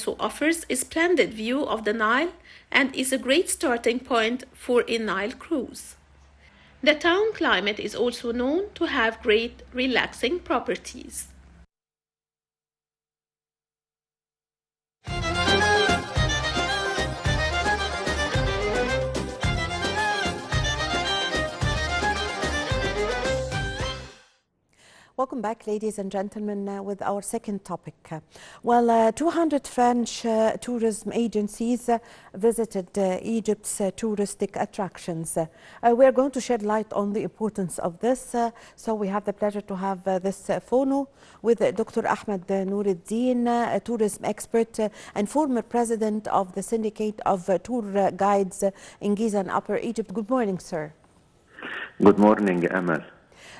offers a splendid view of the Nile and is a great starting point for a Nile cruise. The town climate is also known to have great relaxing properties. Welcome back, ladies and gentlemen, with our second topic. 200 French tourism agencies visited Egypt's touristic attractions. We are going to shed light on the importance of this. So we have the pleasure to have this phono with Dr. Ahmed Nour, a tourism expert and former president of the Syndicate of Tour Guides in Giza and Upper Egypt. Good morning, sir. Good morning, Ahmed.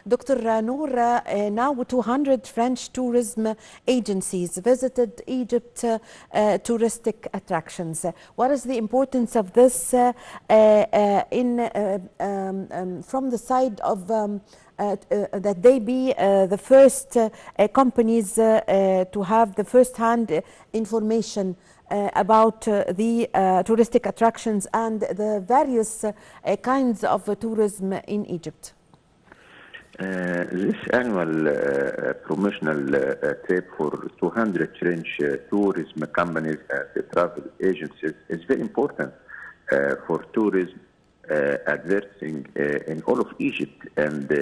Dr. Nour, now 200 French tourism agencies visited Egypt touristic attractions. What is the importance of this from the side of that they be the first companies to have the first-hand information about the touristic attractions and the various kinds of tourism in Egypt? This annual promotional trip for 200 French tourism companies and travel agencies is very important for tourism advancing in all of Egypt, and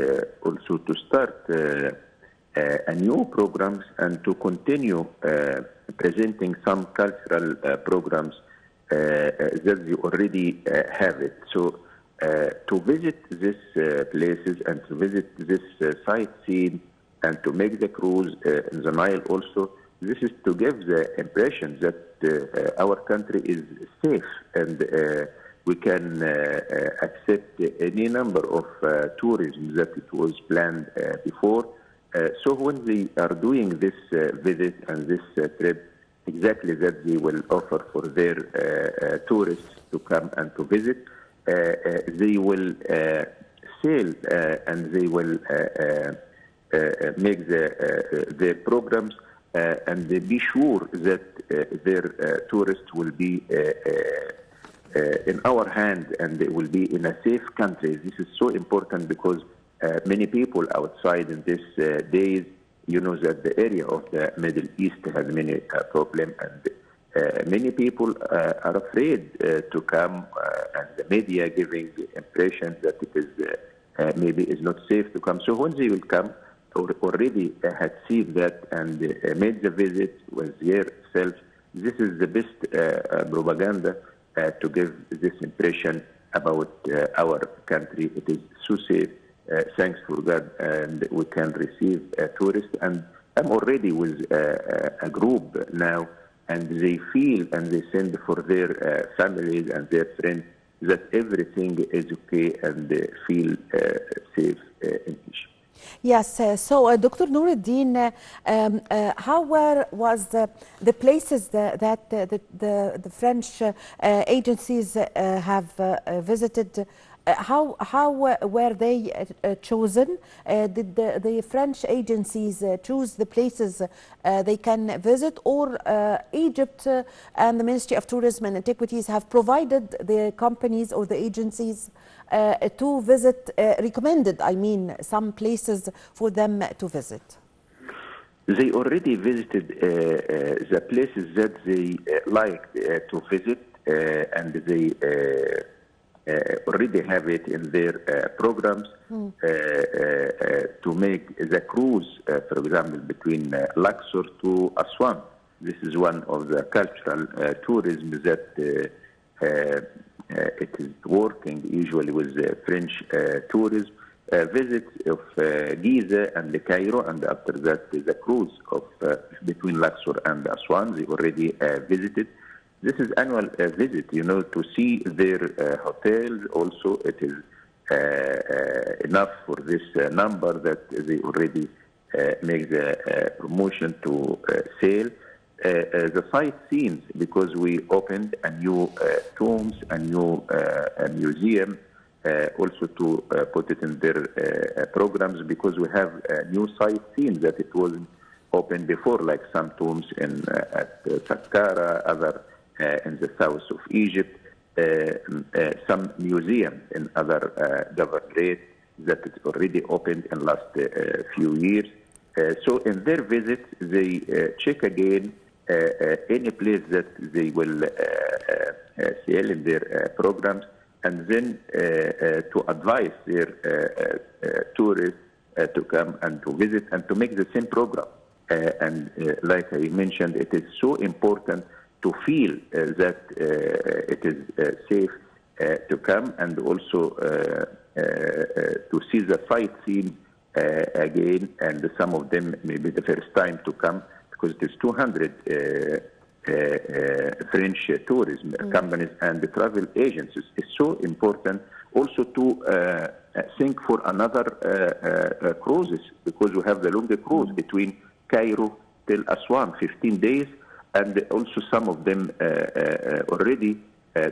also to start a new programs and to continue presenting some cultural programs that they already have it. So to visit these places and to visit this sightseeing and to make the cruise in the Nile also, this is to give the impression that our country is safe and we can accept any number of tourism that it was planned before. So when they are doing this visit and this trip, exactly that they will offer for their tourists to come and to visit. They will sail and they will make their programs and they be sure that their tourists will be in our hand and they will be in a safe country. This is so important because many people outside in these days, you know that the area of the Middle East has many problems, and many people are afraid to come, and the media giving the impression that it is maybe is not safe to come. So when they will come, already had seen that and made the visit with themselves, this is the best propaganda to give this impression about our country. It is so safe, thanks for God, and we can receive tourists. And I'm already with a group now, and they feel and they send for their families and their friends that everything is okay and they feel safe in Egypt. Yes, so Dr. Noureddin, how was the places that the French agencies have visited? How were they chosen? Did the French agencies choose the places they can visit, or Egypt and the Ministry of Tourism and Antiquities have provided the companies or the agencies to visit, recommended, I mean, some places for them to visit? They already visited the places that they liked to visit, and they already have it in their programs to make the cruise, for example, between Luxor to Aswan. This is one of the cultural tourism that it is working usually with French tourism. Visits of Giza and the Cairo, and after that the cruise of between Luxor and Aswan, they already visited. This is annual visit, you know, to see their hotels. Also, it is enough for this number that they already make the promotion to sail. The sightseeing, because we opened a new tombs, a new museum, also to put it in their programs, because we have new sightseeing that it wasn't opened before, like some tombs in at Saqqara, other in the south of Egypt, some museums in other governorates that is already opened in last few years. So in their visits, they check again any place that they will sell in their programs, and then to advise their tourists to come and to visit and to make the same program. And like I mentioned, it is so important to feel that it is safe to come, and also to see the sightseeing again, and some of them maybe the first time to come, because it is 200 French tourism companies and the travel agencies. It's so important also to think for another cruises, because we have the longer cruise between Cairo till Aswan, 15 days, and also some of them already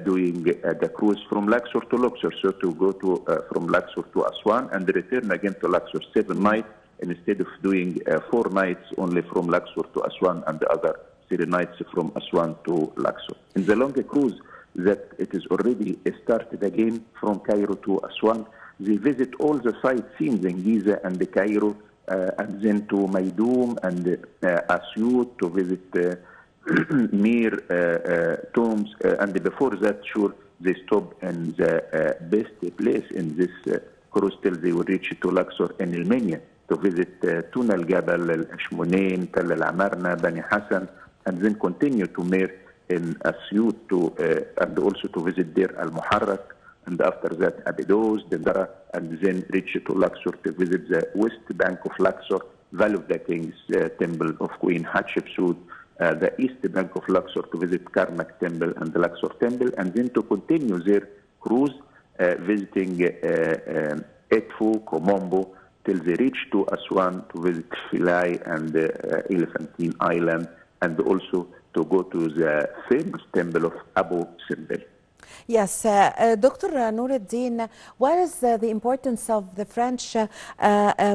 doing the cruise from Luxor to Luxor, so to go to from Luxor to Aswan and return again to Luxor 7 nights, instead of doing 4 nights only from Luxor to Aswan and the other 3 nights from Aswan to Luxor. In the longer cruise that it is already started again from Cairo to Aswan, they visit all the sightseeing in Giza and the Cairo, and then to Maydoum and Asyut to visit Mir tombs, and before that, sure, they stop in the best place in this cruise till they will reach to Luxor in Armenia to visit Tuna al-Jabal, Al-Ashmunain, Tal al-Amarna, Bani Hassan, and then continue to Mir in Asyut and also to visit Dir al-Muharrak, and after that Abydos, Dendara, and then reach to Luxor to visit the west bank of Luxor, Valley of the Kings, Temple of Queen Hatshepsut, the east bank of Luxor to visit Karnak Temple and the Luxor Temple, and then to continue their cruise visiting Edfu, Komombo, till they reach to Aswan to visit Philae and Elephantine Island, and also to go to the famous temple of Abu Simbel. Yes, Dr. Noureddin, what is the importance of the French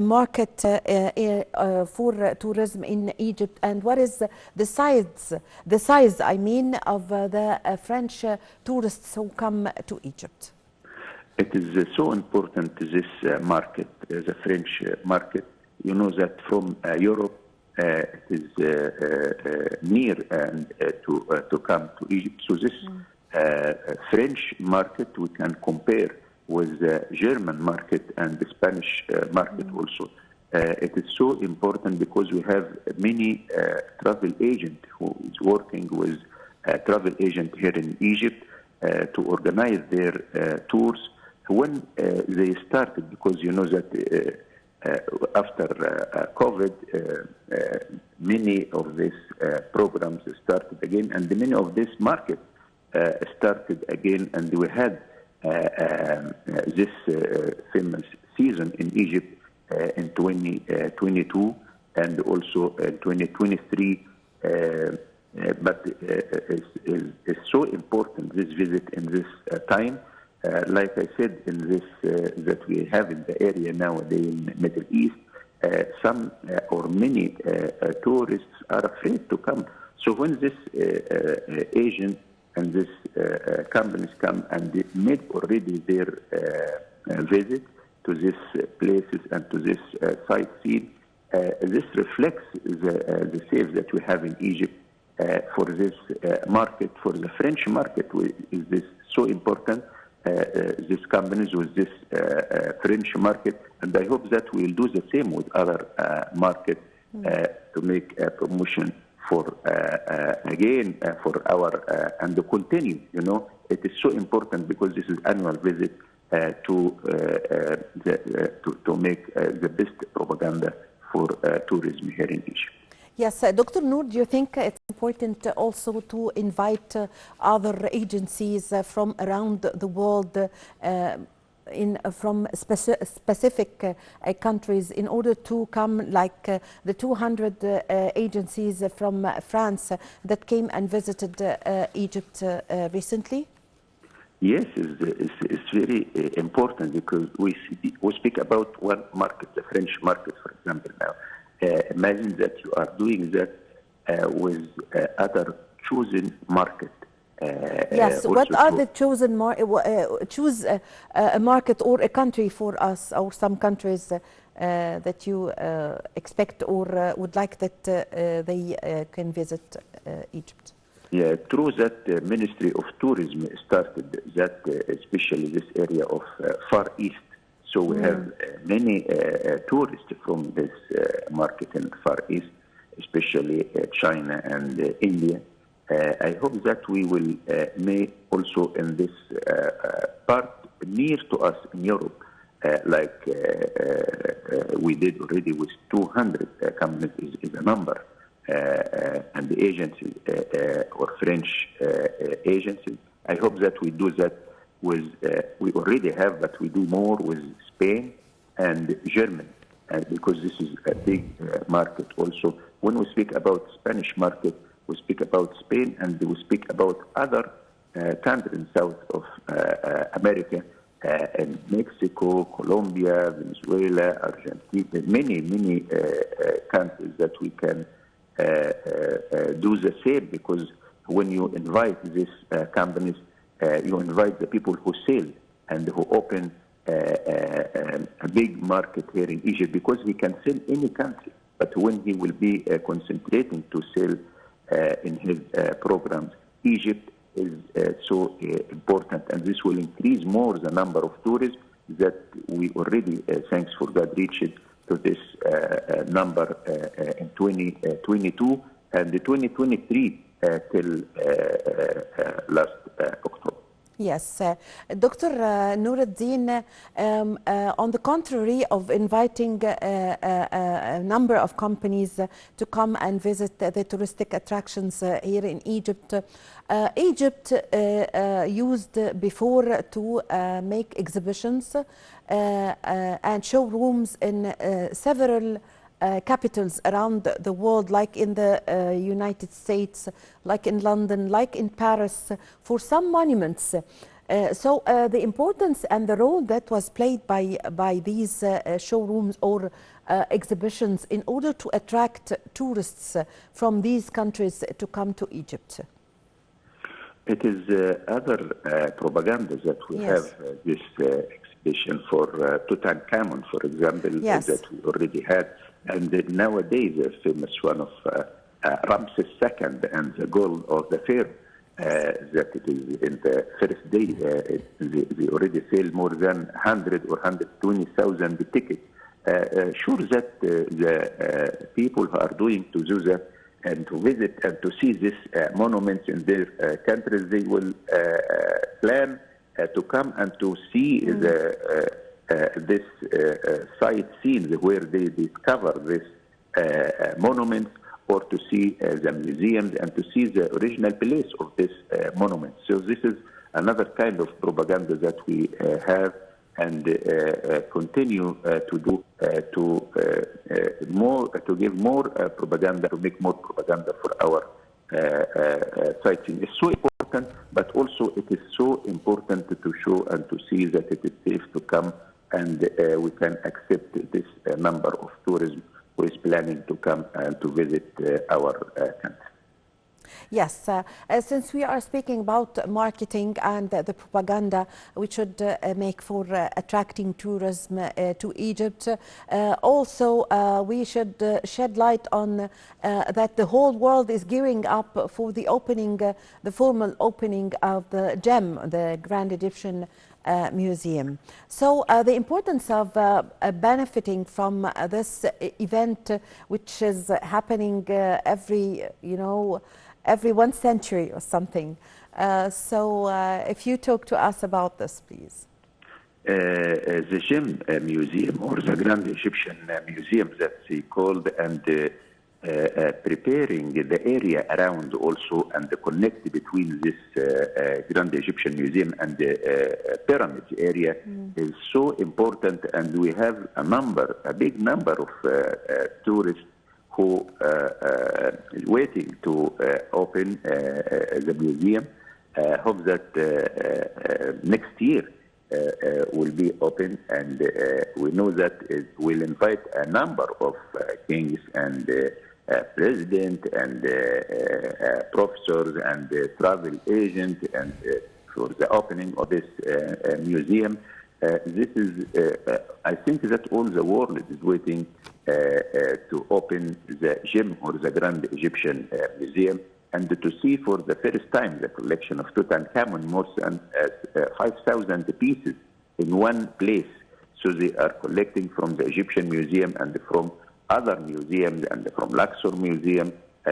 market for tourism in Egypt, and what is the size, I mean, of the French tourists who come to Egypt? It is so important, this market, the French market. You know that from Europe, it is near to come to Egypt. So this French market we can compare with the German market and the Spanish market also. It is so important because we have many travel agents who is working with travel agent here in Egypt to organize their tours. When they started, because you know that after COVID, many of these programs started again, and many of this market started again, and we had this famous season in Egypt in 2022 and also 2023. But it's so important, this visit in this time. Like I said, in this that we have in the area nowadays in the Middle East, some or many tourists are afraid to come. So when this agent and this companies come and they made already their visit to these places and to this sightseeing, this reflects the sales that we have in Egypt for this market, for the French market. Is this so important? These companies with this French market, and I hope that we'll do the same with other markets to make a promotion for again for our and to continue. You know, it is so important because this is annual visit to make the best propaganda for tourism here in Egypt. Yes, Dr. Nour, do you think it's important also to invite other agencies from around the world from specific countries in order to come, like the 200 agencies from France that came and visited Egypt recently? Yes, it's very important because we speak about one market, the French market, for example, now. imagine that you are doing that with other chosen market. Yes, what Also are to the chosen choose a market or a country for us, or some countries that you expect or would like that they can visit Egypt? Yeah, through that Ministry of Tourism started that, especially this area of Far East. So we have many tourists from this market in Far East, especially China and India. I hope that we will make also in this part near to us in Europe, like we did already with 200 companies is a number. And the agencies or French agencies. I hope that we do that with, we already have, but we do more with Spain and Germany, because this is a big market also. When we speak about Spanish market, we speak about Spain, and we speak about other countries south of America, and Mexico, Colombia, Venezuela, Argentina, many countries that we can do the same, because when you invite these companies, you invite the people who sell and who open a big market here in Egypt, because he can sell any country. But when he will be concentrating to sell in his programs, Egypt is so important, and this will increase more the number of tourists that we already, thanks for God, reached to this number in 2022 and 2023 till last October. Yes, Dr. Noureddin, on the contrary of inviting a number of companies to come and visit the touristic attractions here in Egypt, Egypt used before to make exhibitions and showrooms in several capitals around the world, like in the United States, like in London, like in Paris, for some monuments. So the importance and the role that was played by these showrooms or exhibitions in order to attract tourists from these countries to come to Egypt. It is other propaganda that we have this exhibition for Tutankhamun, for example, that we already had. And nowadays, a famous one of Ramses II and the gold of the Pharaoh, that it is in the first day, they already sell more than 100 or 120,000 tickets. Sure that the people who are doing to do that and to visit and to see these monuments in their countries, they will plan to come and to see this site scenes where they discover this monuments, or to see the museums and to see the original place of this monument. So this is another kind of propaganda that we have and continue to do to give more propaganda, to make more propaganda for our sightseeing. It's so important, but also it is so important to show and to see that it is safe to come, and we can accept this number of tourism who is planning to come and to visit our country. Yes, since we are speaking about marketing and the propaganda we should make for attracting tourism to Egypt, also we should shed light on that the whole world is gearing up for the opening, the formal opening of the GEM, the Grand Egyptian Museum. So the importance of benefiting from this event, which is happening every 1 century or something. So if you talk to us about this, please. The GEM Museum, or the Grand Egyptian Museum that they called, and preparing the area around also, and the connect between this Grand Egyptian Museum and the Pyramids area is so important. And we have a big number of tourists who is waiting to open the museum. Hope that next year will be open, and we know that it will invite a number of kings and president and professors and travel agents and for the opening of this museum. This is, I think that all the world is waiting to open the gem or the Grand Egyptian Museum, and to see for the first time the collection of Tutankhamun, more than 5,000 pieces in one place. So they are collecting from the Egyptian Museum and from other museums and from Luxor Museum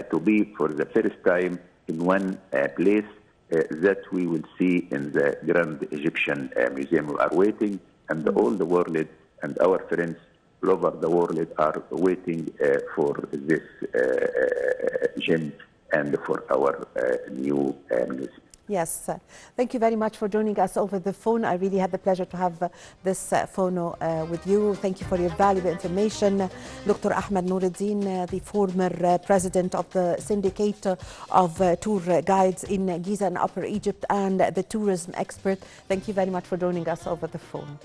to be for the first time in one place that we will see in the Grand Egyptian Museum. We are waiting, and all the world and our friends all over the world are waiting for this gem and for our new museum. Yes, thank you very much for joining us over the phone. I really had the pleasure to have this phono with you. Thank you for your valuable information. Dr. Ahmed Nour, the former president of the syndicate of tour guides in Giza and Upper Egypt and the tourism expert. Thank you very much for joining us over the phone.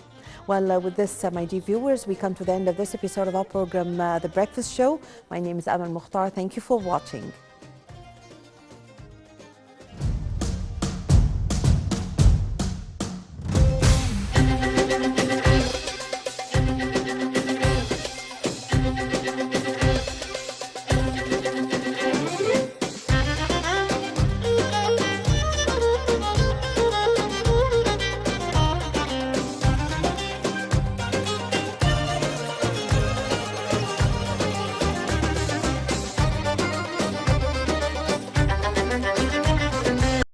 Well, with this, my dear viewers, we come to the end of this episode of our program, The Breakfast Show. My name is Amal Mukhtar. Thank you for watching.